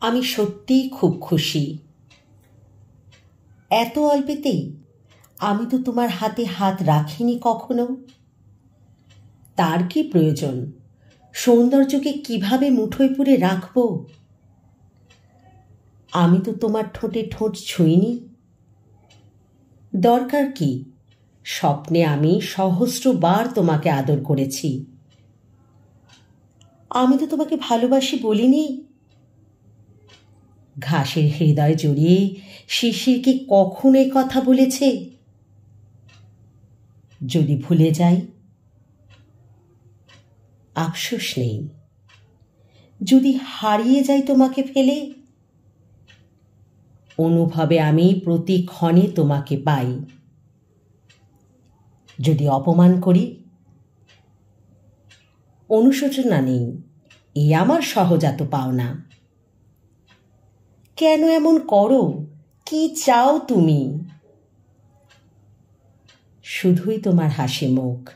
আমি সত্যিই খুব খুশি। এত অল্পেতেই আমি তো তোমার হাতে হাত রাখিনি কখনো। তার কি প্রয়োজন? সৌন্দর্যকে কিভাবে মুঠোয় পুরে রাখব? আমি তো তোমার ঠোঁটে ঠোঁট ছুঁইনি। দরকার কি? স্বপ্নে আমি সহস্রবার তোমাকে আদর করেছি। আমি তো তোমাকে ভালোবাসি বলিনি। ঘাসের হৃদয় জড়িয়ে শিশির কি কখনো এ কথা বলেছে? যদি ভুলে যাই, আফসোস নেই। যদি হারিয়ে যাই তোমাকে ফেলে, অনুভবে আমি প্রতি ক্ষণে তোমাকে পাই। যদি অপমান করি, অনুশোচনা নেই, এই আমার সহজাত পাওনা। কেন এমন করো? কি চাও তুমি? শুধুই তোমার হাসি মুখ,